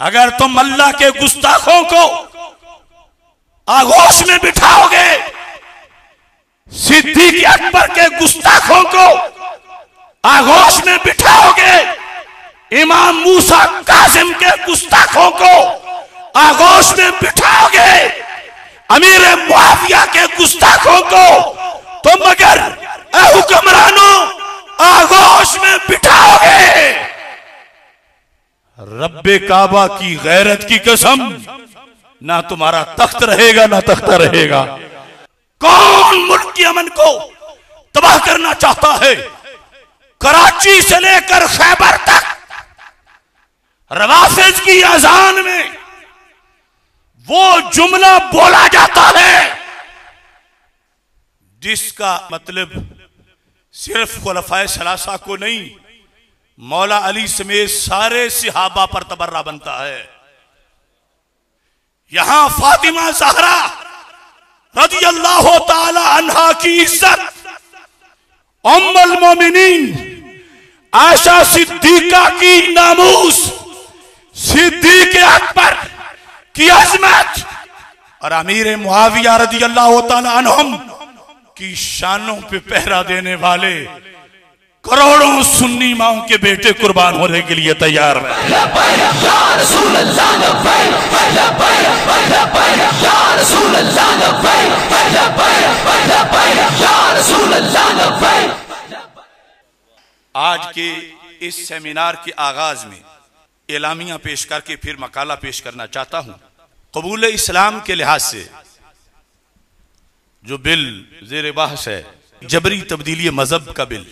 अगर तुम अल्लाह के गुस्ताखों को आगोश में बिठाओगे, सिद्दीक अकबर के गुस्ताखों को आगोश में बिठाओगे, इमाम मूसा कासिम के गुस्ताखों को आगोश में बिठाओगे, अमीर मुआविया के गुस्ताखों को तुम अगर हुक्मरानों आगोश में बिठाओगे, रब्बे काबा की गैरत की कसम, ना तुम्हारा तख्त रहेगा ना तख्ता रहेगा। कौन मुल्क के अमन को तबाह करना चाहता है? कराची से लेकर खैबर तक रवाफिज की अजान में वो जुमला बोला जाता है जिसका मतलब सिर्फ खुलफाए सलासा को नहीं, मौला अली समेत सारे सिहाबा पर तबर्रा बनता है। यहां फातिमा ज़हरा रज़ियल्लाहु ताला अन्हा की इज्जत, उम्मुल मोमिनीन आयशा सिद्दीका की नामूस, सिद्दीक अकबर की अजमत और अमीर मुआविया रज़ियल्लाहु ताला अन्हुम की शानों पे पहरा देने वाले करोड़ों सुन्नी माओं के बेटे कुर्बान होने के लिए तैयार हैं। आज के इस सेमिनार के आगाज में एलामिया पेश करके फिर मकाला पेश करना चाहता हूं। कबूल इस्लाम के लिहाज से जो बिल ज़ेर बहस है, जबरी तब्दीली मजहब का बिल,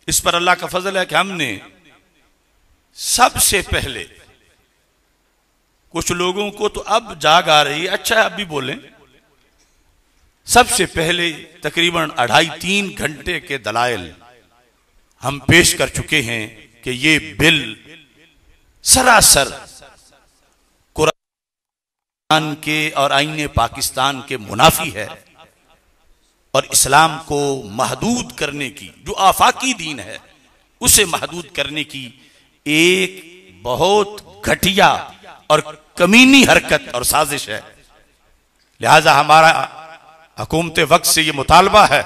इस पर अल्लाह का फजल है कि हमने सबसे पहले, कुछ लोगों को तो अब जाग आ रही है, अच्छा अब भी बोलें, सबसे पहले तकरीबन 2.5-3 घंटे के दलाइल हम पेश कर चुके हैं कि ये बिल सरासर कुरान के और आईने पाकिस्तान के मुनाफी है और इस्लाम को महदूद करने की, जो आफाकी दीन है उसे महदूद करने की एक बहुत घटिया और कमीनी हरकत और साजिश है। लिहाजा हमारा हुकूमत वक्त से यह मुतालबा है,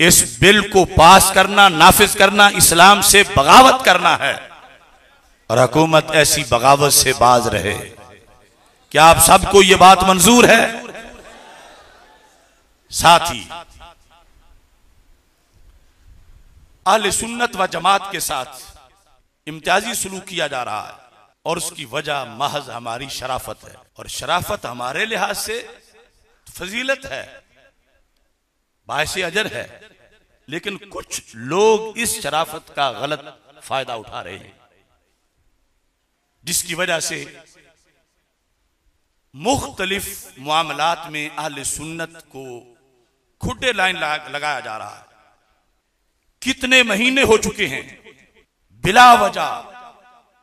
इस बिल को पास करना, नाफिज करना, इस्लाम से बगावत करना है और हुकूमत ऐसी बगावत से बाज रहे। क्या आप सबको यह बात मंजूर है? साथ ही अहले सुन्नत व जमात के साथ इम्तियाजी सलूक किया जा रहा है और उसकी वजह महज हमारी शराफत है और शराफत हमारे लिहाज से फजीलत है, बायसे अजर है, लेकिन कुछ लोग इस शराफत का गलत फायदा उठा रहे हैं जिसकी वजह से मुख्तलिफ मामलात में अहले सुन्नत को खुड्डे लाइन लगाया जा रहा है। कितने महीने हो चुके हैं बिला वजह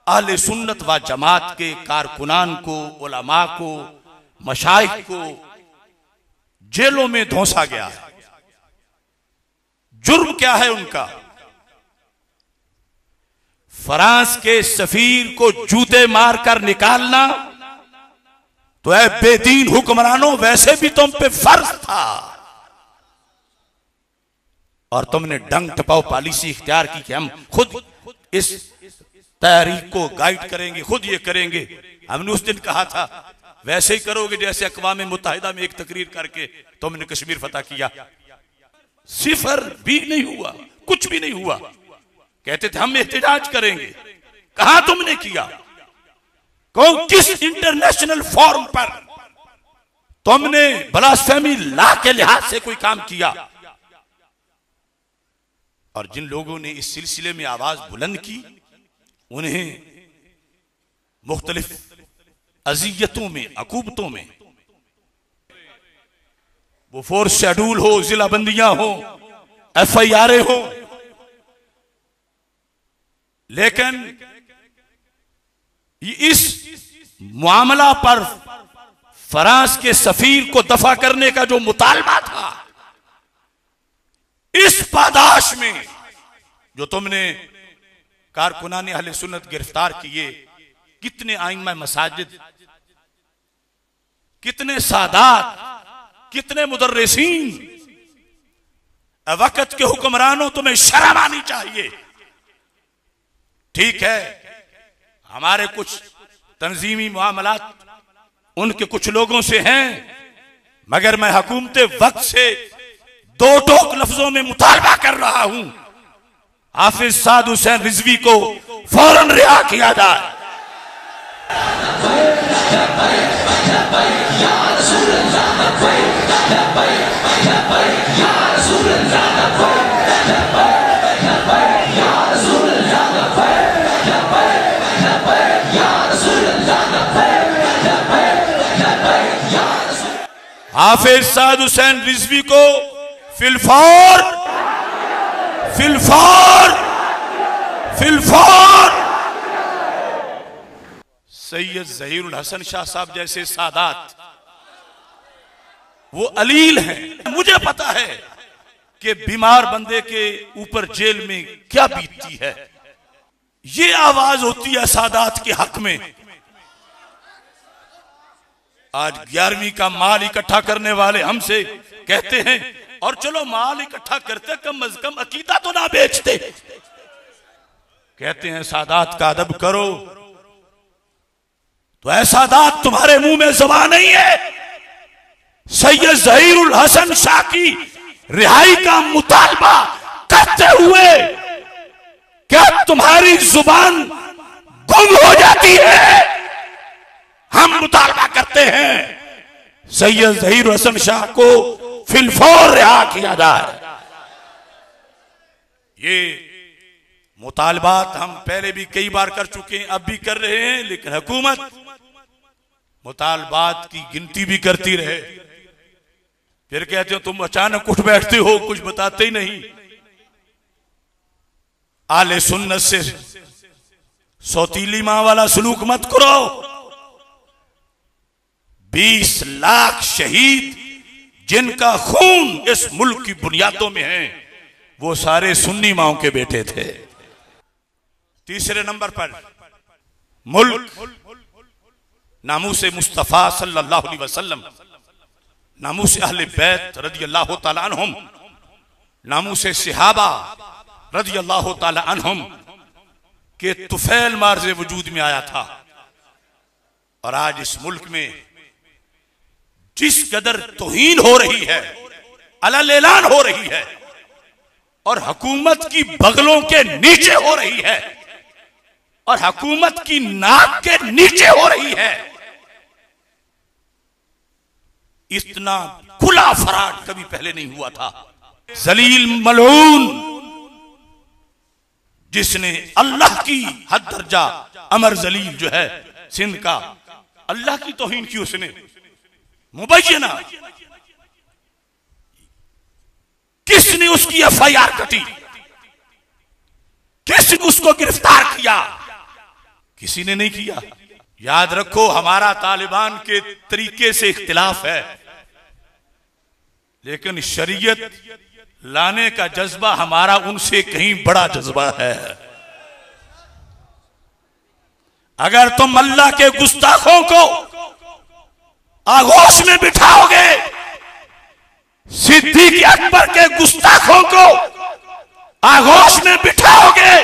अहले सुन्नत व जमात के कारकुनान को, उलमा को, मशाइख को जेलों में धौंसा गया है। जुर्म क्या है उनका? फ्रांस के सफीर को जूते मारकर निकालना तो ऐ बेदीन हुक्मरानों, वैसे भी तुम पे फर्ज था और तुमने डंग टपाओ पॉलिसी इख्तियार की कि हम खुद इस तहरीक को गाइड करेंगे, खुद ये करेंगे। हमने उस दिन कहा था वैसे ही करोगे जैसे अक़वाम मुत्तहिदा में एक तकरीर करके तुमने कश्मीर फतह किया। सिफर भी नहीं हुआ, कुछ भी नहीं हुआ। कहते थे हम एहतिजाज करेंगे, कहां तुमने किया? कौन किस इंटरनेशनल फोरम पर तुमने ब्लास्फेमी लॉ के लिहाज से कोई काम किया? और जिन लोगों ने इस सिलसिले में आवाज बुलंद की उन्हें मुख्तलिफ अजियतों में, अकूबतों में, वो फोर्स शेड्यूल हो, जिला बंदियां हो, FIR हो, लेकिन इस मामला पर फ्रांस के सफीर को दफा करने का जो मुतालबा था, इस पादाश में जो तुमने कारकुनाने अहले सुन्नत गिरफ्तार किए, कितने आइम्मा मसाजिद, कितने सादात, कितने मुदर्रिसीन। वक्त के हुक्मरानों, तुम्हें शर्म आनी चाहिए। ठीक है, हमारे कुछ तंजीमी मामलात उनके कुछ लोगों से हैं, मगर मैं हुकूमत वक्त से दो टोक लफ्जों में मुतालबा कर रहा हूं, हाफिज साद हुसैन रिजवी को फौरन रिहा किया जाए। हाफिज साद हुसैन रिजवी को फिलफौर सैयद ज़हीरुल हसन शाह साहब जैसे सादात वो अलील हैं। मुझे पता है कि बीमार बंदे के ऊपर जेल में क्या बीतती है। ये आवाज होती है सादात के हक में। आज 11वीं का माल इकट्ठा करने वाले हमसे कहते हैं, और चलो माल इकट्ठा करते, कम अज कम अकीदा तो ना बेचते। कहते हैं सादात का अदब करो, तो ऐसा सादात तुम्हारे मुंह में ज़बान नहीं है। सैयद ज़हीरुल हसन शाह की रिहाई का मुतालबा करते हुए क्या तुम्हारी जुबान गुम हो जाती है? हम मुतालबा करते हैं सैयद ज़हीरुल हसन शाह को फिलफौर रिहा किया जाए। ये मुतालबात हम पहले भी कई बार कर चुके हैं, अब भी कर रहे हैं, लेकिन हुकूमत मुतालबात की गिनती भी करती रहे। फिर कहते हो तुम अचानक उठ बैठते हो, कुछ बताते ही नहीं। आले सुन्नत से सौतीली मां वाला सलूक मत करो। 20 लाख शहीद जिनका खून इस मुल्क की बुनियादों में है, वो सारे सुन्नी माओं के बेटे थे। तीसरे नंबर पर मुल्क नामूसे मुस्तफा सल्लल्लाहु अलैहि वसल्लम, नामूसे अहले बैत रदियल्लाहु ताला अन्हुम, नामूसे सहाबा रदियल्लाहु ताला अन्हुम के तुफैल मार्ज़े वजूद में आया था। और आज इस मुल्क में जिस कदर तौहीन हो रही है, अलल ऐलान हो रही है, और हुकूमत की बगलों के नीचे हो रही है, और हुकूमत की नाक के नीचे हो रही है, इतना खुला फराड कभी पहले नहीं हुआ था। जलील मलऊन जिसने अल्लाह की हद दर्जा, अमर जलील जो है सिंध का, अल्लाह की तौहीन की उसने मुबैयना, किसने उसकी FIR कटी, किसने उसको गिरफ्तार किया? किसी ने नहीं किया। याद रखो, हमारा तालिबान के तरीके से इख्तिलाफ है, लेकिन शरीयत लाने का जज्बा हमारा उनसे कहीं बड़ा जज्बा है। अगर तुम अल्लाह के गुस्ताखों को आगोश में बिठाओगे, सिद्दीक़ अकबर के गुस्ताखों को आगोश में बिठाओगे,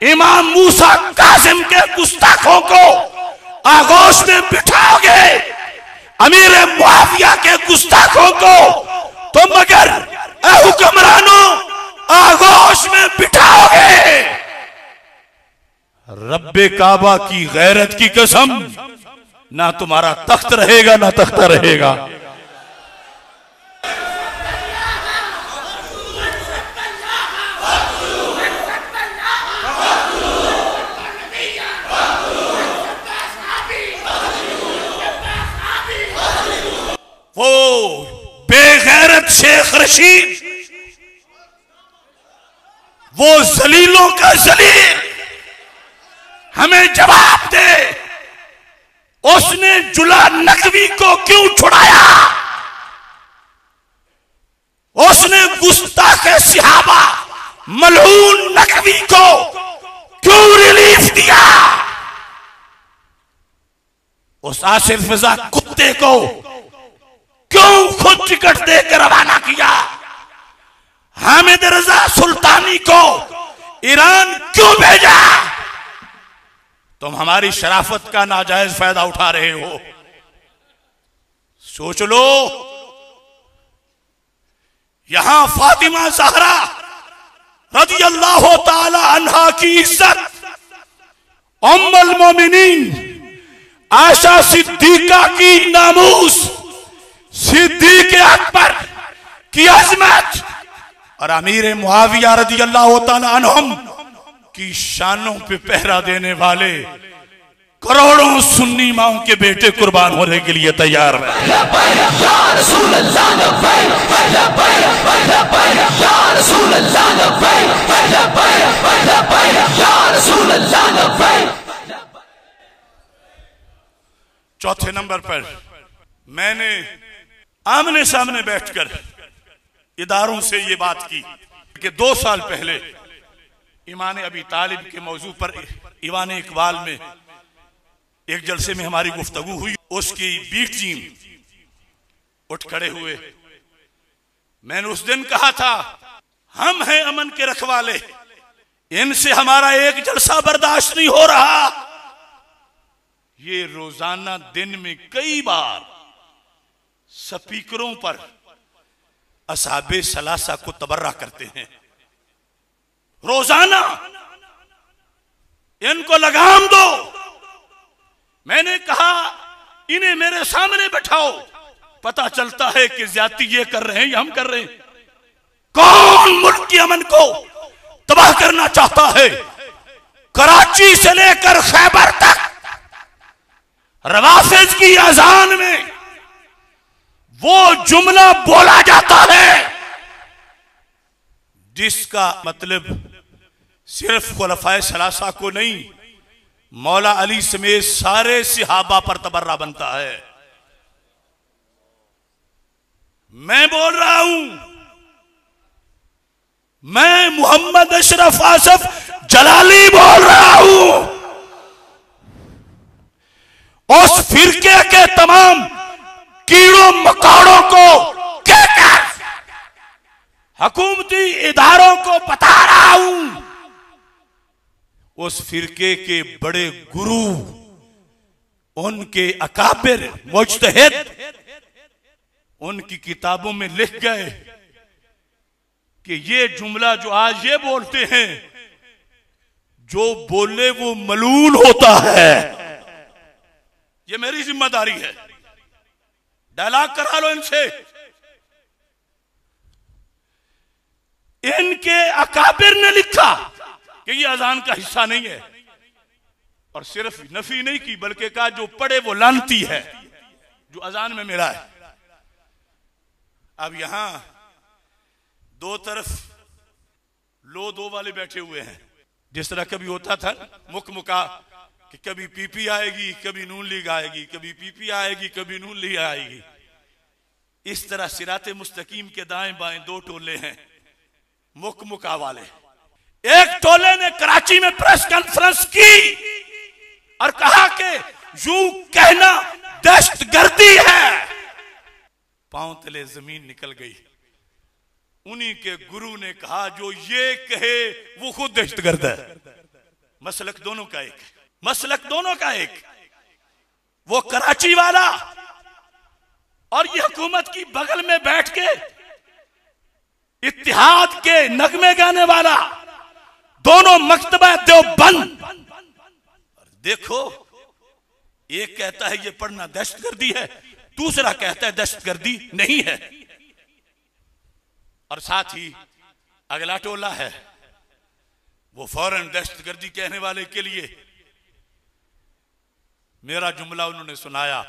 इमाम मूसा कासिम के गुस्ताखों को आगोश में बिठाओगे, अमीर मुआविया के गुस्ताखों को तुम अगर हुक्मरानों आगोश में बिठाओगे, रब्बे काबा की गैरत की कसम, ना तुम्हारा तख्त रहेगा ना तख्ता रहेगा। वो बेगैरत शेख रशीद, वो जलीलों का जलील, हमें जवाब दे, उसने जुला नकवी को क्यों छुड़ाया? उसने गुस्ताखे सहाबा मलऊन नकवी को क्यों रिलीफ दिया? उस आसिफ मिर्जा कुत्ते को क्यों खुद टिकट देकर रवाना किया? हामिद रजा सुल्तानी को ईरान क्यों भेजा? तुम हमारी शराफत का नाजायज फायदा उठा रहे हो। सोच लो, यहां फातिमा ज़हरा रज़ियल्लाहु ताला अन्हा की इज्जत, उम्मुल मोमिनीन आयशा सिद्दीका की नामूस, सिद्दीक़ अकबर की अजमत और अमीर मुआविया रज़ियल्लाहु ताला अन्हुम की शानों पे पहरा देने वाले करोड़ों सुन्नी माओं के बेटे कुर्बान होने के लिए तैयार हैं। चौथे नंबर पर मैंने आमने सामने बैठकर इदारों से ये बात की कि 2 साल पहले ईमान अबी तालिब के मौजू पर ईवान इकबाल में एक जलसे में हमारी गुफ्तगू हुई। उसकी बीट टीम उठ खड़े हुए। मैंने उस दिन कहा था, हम हैं अमन के रखवाले, इनसे हमारा एक जलसा बर्दाश्त नहीं हो रहा। ये रोजाना दिन में कई बार स्पीकरों पर असहाबे सलासा को तबर्रा करते हैं। रोजाना इनको लगाम दो। मैंने कहा, इन्हें मेरे सामने बैठाओ, पता चलता है कि ज्यादती ये कर रहे हैं या हम कर रहे हैं। कौन मुल्क के अमन को तबाह करना चाहता है? कराची से लेकर खैबर तक रवाफिज की अजान में वो जुमला बोला जाता है जिसका मतलब सिर्फ खुलफाए सलासा को नहीं, मौला अली समेत सारे सिहाबा पर तबर्रा बनता है। मैं बोल रहा हूं, मैं मोहम्मद अशरफ आसफ जलाली बोल रहा हूं। उस फिरके के तमाम कीड़ों मकोड़ों को कहकर हुकूमती इदारों को बता रहा हूं, उस फिरके के बड़े गुरु, उनके अकाबिर मुज्तहिद उनकी किताबों में लिख गए कि ये जुमला जो आज ये बोलते हैं, जो बोले वो मलून होता है। ये मेरी जिम्मेदारी है, डायलॉग करा लो इनसे। इनके अकाबिर ने लिखा कि ये अजान का हिस्सा नहीं है, और सिर्फ नफी नहीं की बल्कि कहा जो पढ़े वो लानती है, जो अजान में मिला है। अब यहां दो तरफ लो दो वाले बैठे हुए हैं, जिस तरह कभी होता था मुका कि कभी पीपी आएगी, कभी नून लीग आएगी, कभी पीपी आएगी, कभी नून लीग आएगी। इस तरह सिराते मुस्तकीम के दाएं बाएं दो टोले हैं मुका वाले। एक टोले ने कराची में प्रेस कॉन्फ्रेंस की और कहा कि यूं कहना दहशतगर्दी है। पांव तले जमीन निकल गई। उन्हीं के गुरु ने कहा जो ये कहे वो खुद दहशतगर्द है। मसलक दोनों का एक, मसलक दोनों का एक। वो कराची वाला और ये हुकूमत की बगल में बैठ के इत्तिहाद के नगमे गाने वाला, दोनों मकतबा देवबंद। देखो, एक कहता है ये पढ़ना दहशतगर्दी है, दूसरा कहता है दहशतगर्दी नहीं है। और साथ ही अगला टोला है, वो फौरन दहशतगर्दी कहने वाले के लिए मेरा जुमला उन्होंने सुनाया।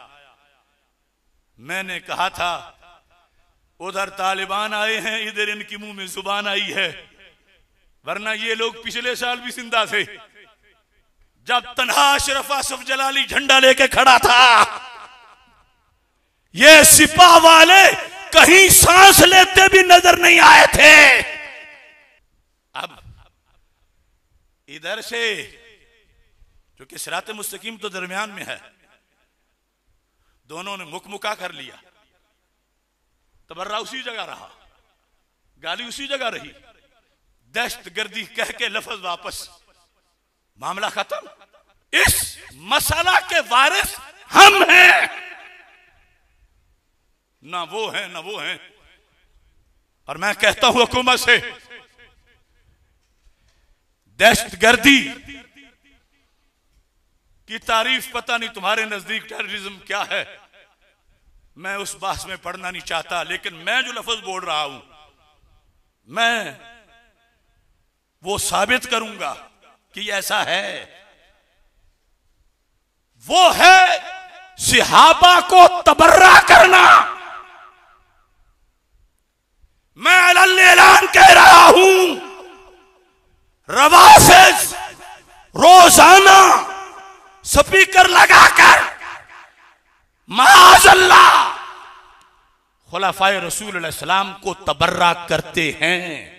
मैंने कहा था उधर तालिबान आए हैं, इधर इनकी मुंह में जुबान आई है, वरना ये लोग पिछले साल भी जिंदा थे जब तन्हा अशरफ आसफ जलाली झंडा लेके खड़ा था। ये सिपाह वाले कहीं सांस लेते भी नजर नहीं आए थे। अब इधर से, क्योंकि सिरात मुस्तकीम तो दरमियान में है, दोनों ने मुकमुका कर लिया, तबर्रा उसी जगह रहा, गाली उसी जगह रही, दहशतगर्दी कह के लफ्ज वापस, मामला खत्म। इस मसला के वारिस हम हैं, ना वो हैं ना वो हैं। और मैं कहता हूं हुकूमत से, दहशतगर्दी की तारीफ पता नहीं तुम्हारे नजदीक टेररिज्म क्या है, मैं उस बात में पढ़ना नहीं चाहता, लेकिन मैं जो लफ्ज बोल रहा हूं मैं वो साबित करूंगा कि ऐसा है। वो है सिहाबा को तबर्रा करना। मैं ऐलान कह रहा हूं, रवाफिज रोजाना स्पीकर लगाकर माअज़ल्लाह खुलाफाए रसूल अलैहि सलाम को तबर्रा करते हैं।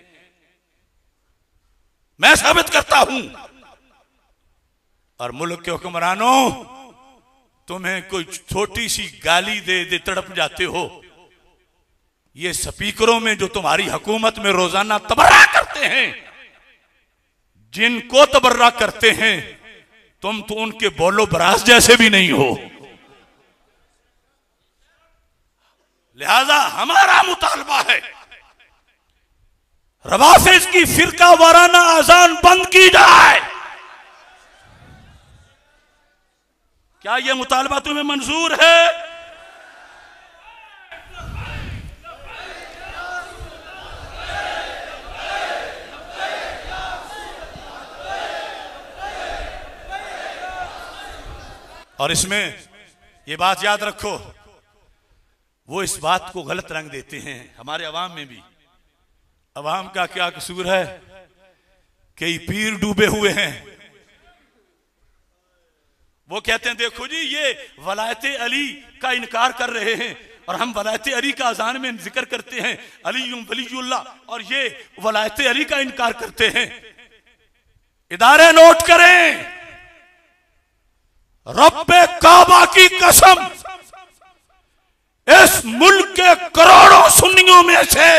मैं साबित करता हूं। और मुल्क के हुक्मरानों, तुम्हें कोई छोटी सी गाली दे दे तड़प जाते हो। ये स्पीकरों में जो तुम्हारी हुकूमत में रोजाना तबर्रा करते हैं, जिनको तबर्रा करते हैं, तुम तो उनके बोलो बरास जैसे भी नहीं हो। लिहाजा हमारा मुतालबा है, रवाफिज की फिरका वाराना अजान बंद की जाए। क्या यह मुतालबा तुम्हें मंजूर है? और इसमें ये बात याद रखो, वो इस बात को गलत रंग देते हैं हमारे अवाम में भी। अवाम का क्या कसूर है? कई पीर डूबे हुए हैं। वो कहते हैं देखो जी, ये वलायत अली का इनकार कर रहे हैं, और हम वलायत अली का अजान में जिक्र करते हैं अली वलीउल्लाह, और ये वलायत अली का इनकार करते हैं। इदारे नोट करें, रब्बे काबा की कसम, इस मुल्क के करोड़ों सुन्नियों में से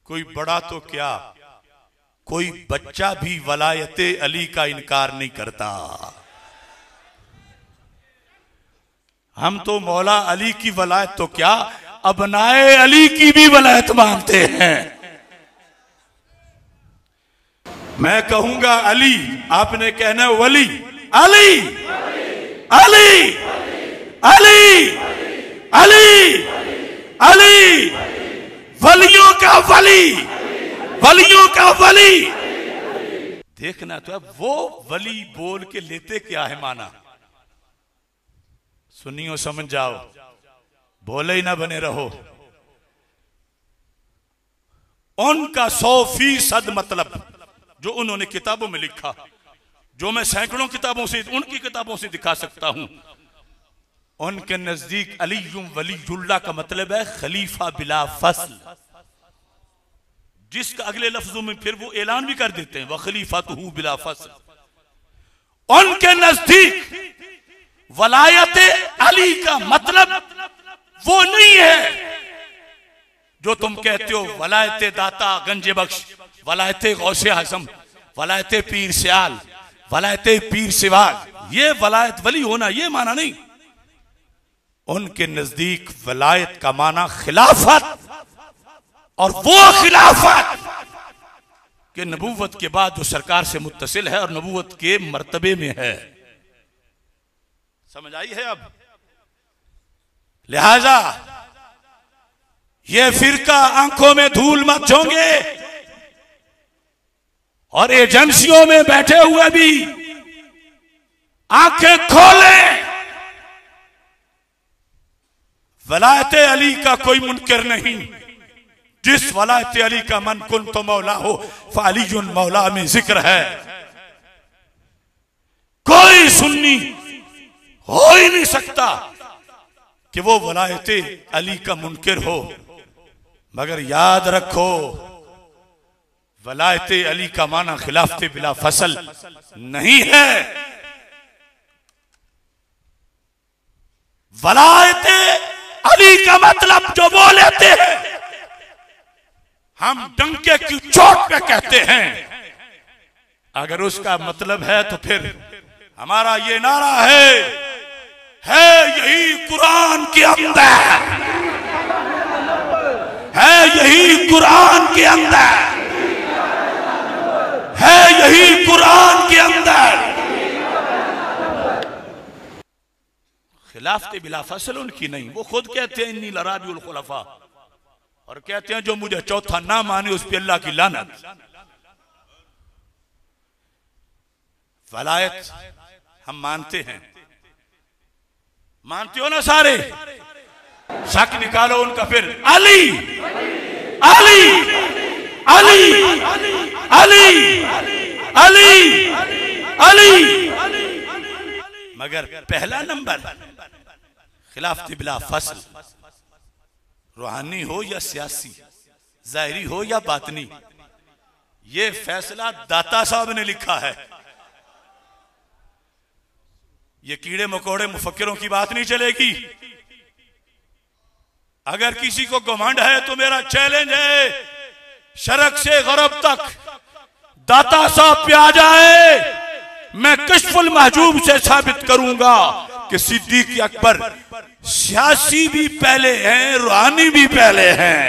कोई बड़ा तो क्या, कोई बच्चा भी वलायत अली का इनकार नहीं करता। हम तो मौला अली की वलायत तो क्या, अबनाए अली की भी वलायत मानते हैं। मैं कहूंगा अली, आपने कहना वली। अली अली अली अली अली, वलियों का वली, वलियों का वली। देखना तो अब वो वली बोल के लेते क्या है माना। सुनियो समझ जाओ, बोले ही ना बने रहो। उनका 100% मतलब जो उन्होंने किताबों में लिखा, जो मैं सैकड़ों किताबों से, उनकी किताबों से दिखा सकता हूं। उनके नजदीक अलीयुम वलीयुल्लाह का मतलब है खलीफा बिला फसल, जिसका अगले लफ्जों में फिर वो ऐलान भी कर देते हैं वह खलीफातुहु बिला फसल। उनके नजदीक वलायत अली का मतलब वो नहीं है जो तुम कहते हो, वलायत दाता गंजे बख्श, वलायत गौसे आजम, वलायत पीर सियाल, वलायत पीर सिवाग। ये वलायत वली होना ये माना नहीं। उनके नजदीक वलायत का माना खिलाफत, और वो खिलाफत के नबूवत के बाद जो सरकार से मुत्तसिल है और नबूवत के मर्तबे में है। समझ आई है अब? लिहाजा ये फिरका आंखों में धूल मत झोंके, और एजेंसियों में बैठे हुए भी आंखें खोलें। वलायत अली का कोई मुनकर नहीं। जिस वलायत अली का मन कुन तो मौला हो, फालियुन मौला में जिक्र है। कोई सुन्नी हो ही नहीं सकता कि वो वलायत अली का मुनकर हो। मगर याद रखो, वलायत अली का माना खिलाफत बिला फसल नहीं है। वलायत अली का मतलब जो वो लेते हैं, हम डंके की चोट पे कहते हैं। अगर उसका मतलब है तो फिर हमारा ये नारा है यही कुरान के अंदर, है यही कुरान के अंदर, है यही कुरान के अंदर। खिलाफत बिला फसल उनकी नहीं। वो खुद कहते हैं इन्नी लराबिउल खुलफा, और कहते हैं जो मुझे चौथा ना माने उस पे अल्लाह की लानत। वलायत हम मानते हैं, मानते हो ना सारे? शक निकालो उनका फिर। अली अली अली अली अली अली, मगर पहला नंबर खिलाफत बिला फसल, रूहानी हो या सियासी, जाहिरी हो या बातनी, ये फैसला दाता साहब ने लिखा है। ये कीड़े मकोड़े मुफक्किरों की बात नहीं चलेगी। अगर किसी को घमंड है तो मेरा चैलेंज है, शरक से गरब तक दाता साहब पे आ जाए, मैं कश्फुल महजूब से साबित करूंगा कि सिद्दीक अकबर सियासी भी पहले हैं, रूहानी भी पहले हैं।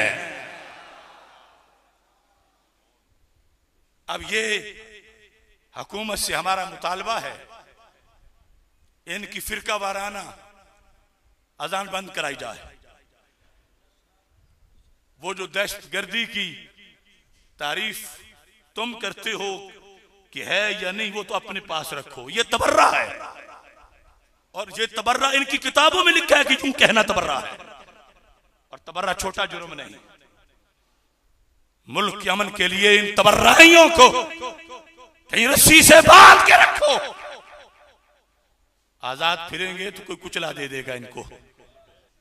अब ये हुकूमत से हमारा मुतालबा है, इनकी फिरका वाराना अजान बंद कराई जाए। वो जो दहशतगर्दी की तारीफ तुम करते हो कि है या नहीं, वो तो अपने पास रखो। ये तबर्रा है, और ये तबर्रा इनकी किताबों में लिखा है कि यूं कहना तबर्रा है, और तबर्रा छोटा जुर्म नहीं। मुल्क के अमन के लिए इन तबर्राइयों को कहीं रस्सी से बांध के रखो। आजाद फिरेंगे तो कोई कुचला दे देगा इनको।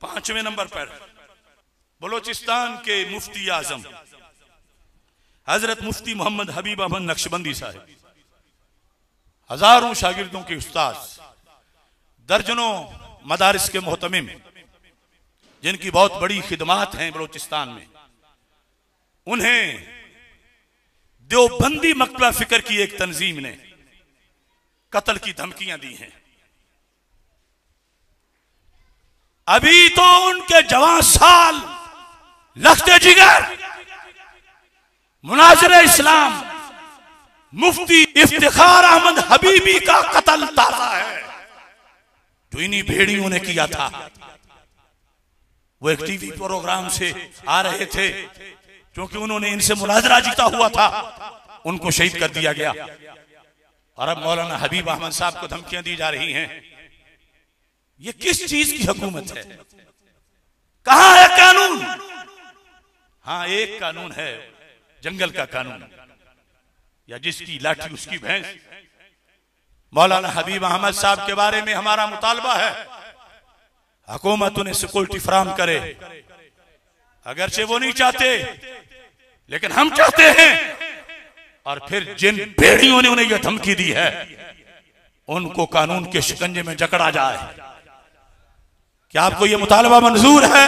5वें नंबर पर बलोचिस्तान के मुफ्ती आजम हजरत मुफ्ती मोहम्मद हबीब अहमद नक्शबंदी साहब, हजारों शागिर्दों के उस्ताद, दर्जनों मदारिस के मोहतमिम, जिनकी बहुत बड़ी खिदमात हैं बलोचिस्तान में, उन्हें देवबंदी मकतबा फिक्र की एक तंजीम ने कत्ल की धमकियां दी हैं। अभी तो उनके जवान साल लखते जिगर मुनाजिर इस्लाम मुफ्ती इफ्तिखार अहमद हबीबी का कत्ल ताजा है, जो इन्हीं भेड़ियों ने किया था। वो एक टीवी प्रोग्राम से आ रहे थे, क्योंकि उन्होंने इनसे मुनाजरा जीता हुआ था, उनको शहीद कर दिया गया। और अब मौलाना हबीब अहमद साहब को धमकियां दी जा रही हैं। ये किस चीज की हुकूमत है? कहां है कानून? हाँ, एक कानून है, जंगल का कानून, या जिसकी लाठी उसकी भैंस। मौलाना हबीब अहमद साहब के बारे में हमारा मुतालबा है, हुकूमत उन्हें सिक्योरिटी फराहम करे। अगरचे वो नहीं चाहते, लेकिन हम चाहते हैं। और फिर जिन भेड़ियों ने उन्हें यह धमकी दी है, उनको कानून के शिकंजे में जकड़ा जाए। क्या आपको यह मुतालबा मंजूर है?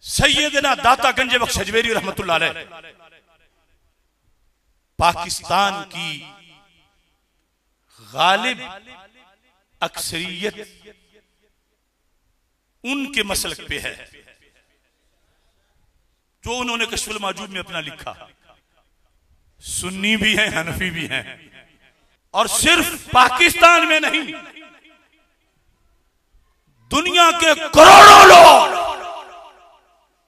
सैयदना दाता गंज बख्श हजवेरी रहमतुल्लाह अलैह पाकिस्तान की गालिब अक्सरियत उनके मसलक पे है, जो उन्होंने कश्फुल माजूब में अपना लिखा। सुन्नी भी हैं, हनफी भी हैं, और सिर्फ पाकिस्तान में नहीं, दुनिया के करोड़ों लोग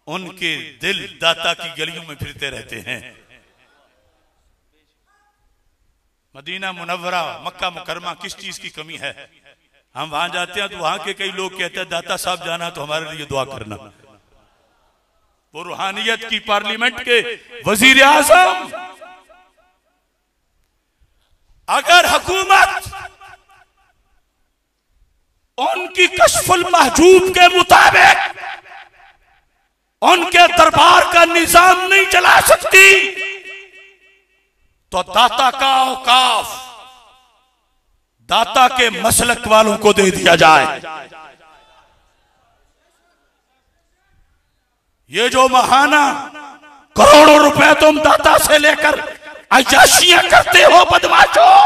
उनके दिल दाता की गलियों में फिरते रहते हैं। मदीना मुनव्वरा, मक्का मुकरमा, किस चीज की कमी है? हम वहां जाते हैं तो वहां के कई लोग कहते हैं दाता साहब जाना तो हमारे लिए दुआ करना। वो रूहानियत की पार्लियामेंट के वजीर आजम, अगर हुकूमत उनकी कश्फुल महजूब के मुताबिक उनके दरबार का निजाम नहीं चला सकती, तो दाता का औकाफ दाता के मसलक वालों को दे दिया जाए। ये जो महाना करोड़ों रुपए तुम दाता से लेकर अयाशियां करते हो बदमाशों,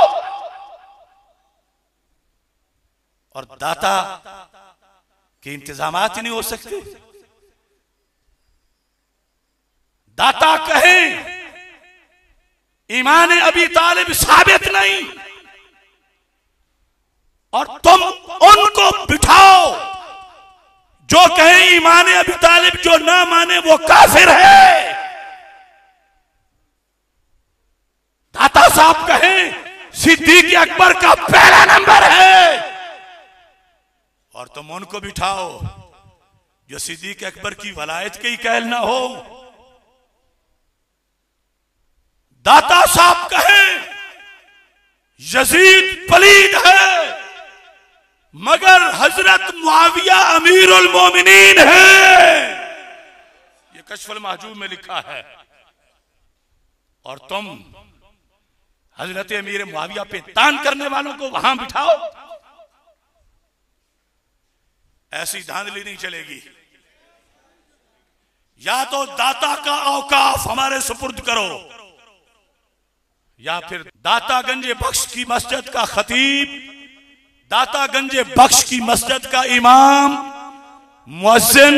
और दाता के इंतजामात ही नहीं हो सकते। दाता कहें ईमान अबी तालिब साबित नहीं, और तुम उनको बिठाओ जो कहें ईमान अबी तालिब, जो ना माने वो काफिर है। दाता साहब कहें सिद्दीक अकबर का पहला नंबर है, और तुम उनको बिठाओ जो सिद्दीक अकबर की वलायत के ही कहल ना हो। दाता साहब कहें यजीद पलीद है, मगर हजरत मुआविया अमीरुल मोमिनीन है। ये कश्फुल महजूब में लिखा है। और तुम हजरत अमीर मुआविया पे तान करने वालों को वहां बिठाओ। ऐसी धांधली नहीं चलेगी। या तो दाता का औकाफ हमारे सुपुर्द करो, या फिर दाता गंजे बख्श की मस्जिद का खतीब, दाता गंजे बख्श की मस्जिद का इमाम, मुअज्जिन,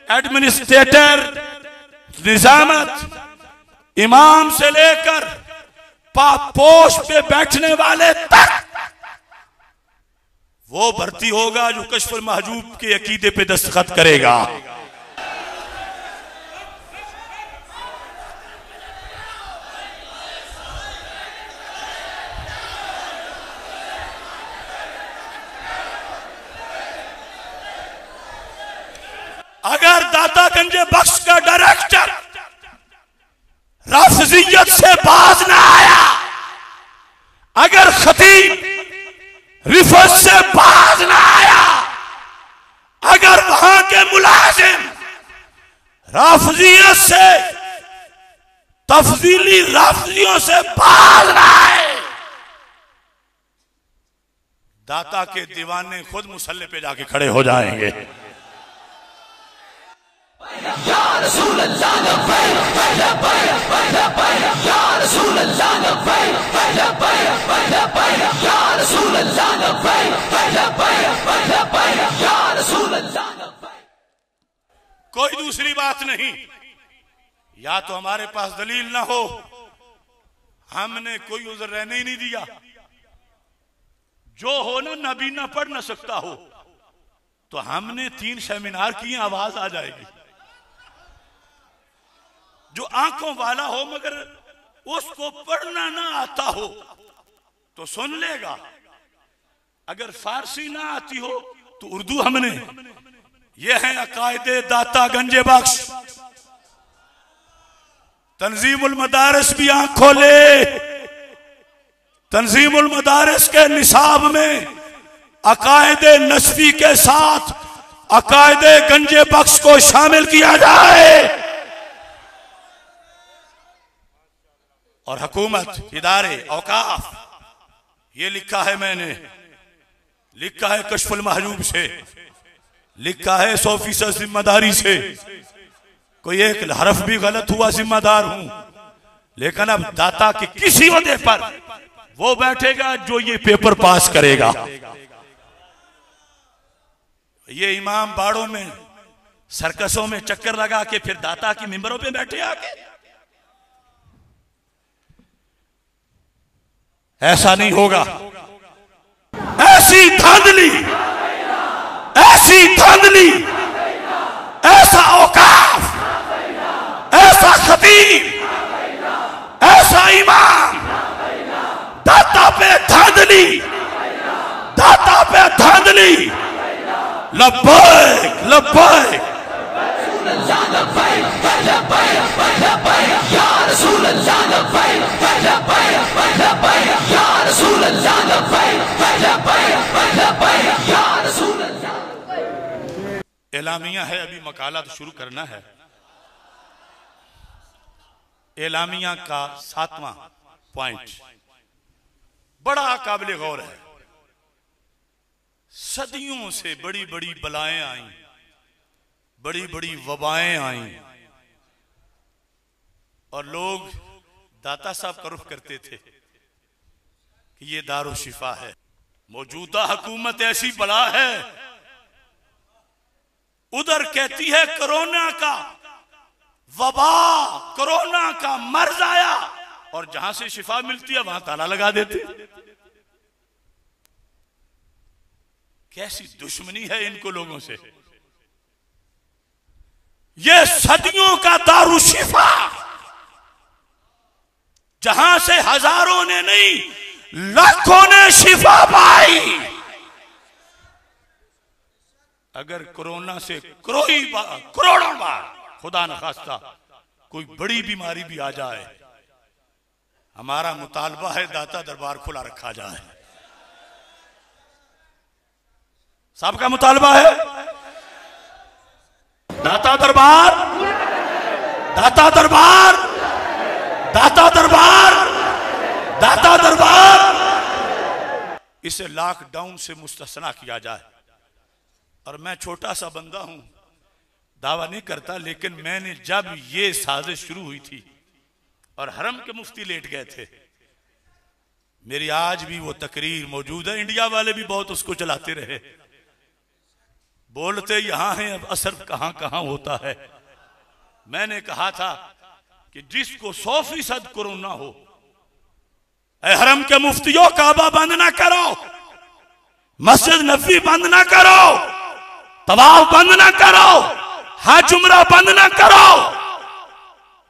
एडमिनिस्ट्रेटर, निजामत, इमाम से लेकर पोस्ट पे बैठने वाले तक वो भर्ती होगा जो कश्फुल महजूब के अकीदे पे दस्तखत करेगा। अगर दाता गंजे बख्श का डायरेक्टर राफजियत से बाज ना आया, अगर खतीब रिफत से बाज ना आया, अगर वहां के मुलाजिम राफजियत से तफजीली राफजियों से बाज ना आए, दाता के दीवाने खुद मुसल्ले पे जाके खड़े हो जाएंगे। या रसूल अल्लाह लब्बैक लब्बैक लब्बैक, या रसूल अल्लाह लब्बैक लब्बैक लब्बैक, या रसूल अल्लाह लब्बैक लब्बैक लब्बैक, या रसूल अल्लाह लब्बैक। कोई दूसरी बात नहीं। या तो हमारे पास दलील ना हो, हमने कोई उज़्र रहने ही नहीं दिया। जो हो ना नबीना पढ़ ना सकता हो, तो हमने 3 सेमिनार किए, आवाज आ जाएगी। जो आंखों वाला हो मगर उसको पढ़ना ना आता हो तो सुन लेगा। अगर फारसी ना आती हो तो उर्दू हमने। ये है अकायदे दाता गंजे बख्श। तंजीमुल मदारिस भी आंख खोले। तंजीमुल मदारिस के निसाब में अकायदे नस्फी के साथ अकायदे गंजे बख्श को शामिल किया जाए। और हुकूमत, इदारे, औकाफ, ये लिखा है मैंने, लिखा है कश्फुल महजूब से, लिखा है 100% जिम्मेदारी से। कोई एक हरफ भी गलत हुआ जिम्मेदार हूं, लेकिन अब दाता के किसी वजह पर वो बैठेगा जो ये पेपर पास करेगा। ये इमाम बाड़ों में सर्कसों में चक्कर लगा के फिर दाता की मिंबरों पे बैठे आके, ऐसा नहीं होगा। ऐसी धांधली, ऐसी धांधली, ऐसा औकाफ, ऐसा खतीब, ऐसा इमाम, दाता पे धांधली, दाता पे धांधली। लब्बैक लब्बैक, या रसूल अल्लाह लब्बैक लब्बैक लब्बैक, या रसूल अल्लाह लब्बैक लब्बैक लब्बैक, या रसूल अल्लाह। एलामिया है, अभी मकाला तो शुरू करना है। एलामिया का 7वां पॉइंट बड़ा काबिल गौर है। सदियों से बड़ी बड़ी बलाएं आई, बड़ी बड़ी वबाएं आई, और लोग दाता साहब का रुख करते थे कि ये दारुल शिफा है। मौजूदा हुकूमत ऐसी बला है, उधर कहती है कोरोना का वबा, कोरोना का मर्ज आया, और जहां से शिफा मिलती है वहां ताला लगा देते। कैसी दुश्मनी है इनको लोगों से। ये सदियों का दारुल शिफा, जहां से हजारों ने नहीं लाखों ने शिफा पाई। अगर कोरोना से करोड़ों बार खुदा न खास्ता कोई बड़ी बीमारी भी आ जाए, हमारा मुतालबा है दाता दरबार खुला रखा जाए। साहब का मुतालबा है दाता दरबार, दाता दरबार, दाता दरबार, दाता दरबार। इसे लॉकडाउन से मुस्तस्ना किया जाए। और मैं छोटा सा बंदा हूं, दावा नहीं करता, लेकिन मैंने जब ये साजिश शुरू हुई थी और हरम के मुफ्ती लेट गए थे, मेरी आज भी वो तकरीर मौजूद है। इंडिया वाले भी बहुत उसको चलाते रहे, बोलते यहां है अब असर कहां कहां होता है। मैंने कहा था कि जिसको 100% कोरोना हो, हरम के मुफ्तियों काबा बंद ना करो, मस्जिद नबी बंद ना करो, तवाफ बंद ना करो, हज उम्रा बंद ना करो।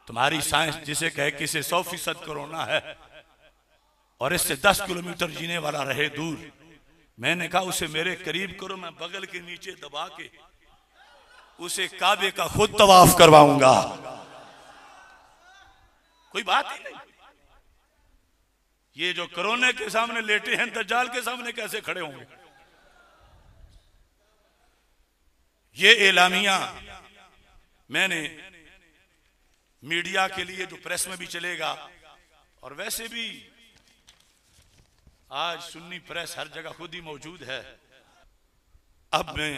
तुम्हारी साइंस जिसे कहे कि इसे 100% कोरोना है और इससे 10 किलोमीटर जीने वाला रहे दूर, मैंने कहा उसे मेरे करीब करो, मैं बगल के नीचे दबा के उसे काबे का खुद तवाफ करवाऊंगा। कोई बात ही नहीं। ये जो कोरोना के सामने लेटे हैं, दज्जाल के सामने कैसे खड़े होंगे। ये एलामिया मैंने मीडिया के लिए जो प्रेस में भी चलेगा, और वैसे भी आज सुन्नी प्रेस हर जगह खुद ही मौजूद है। अब मैं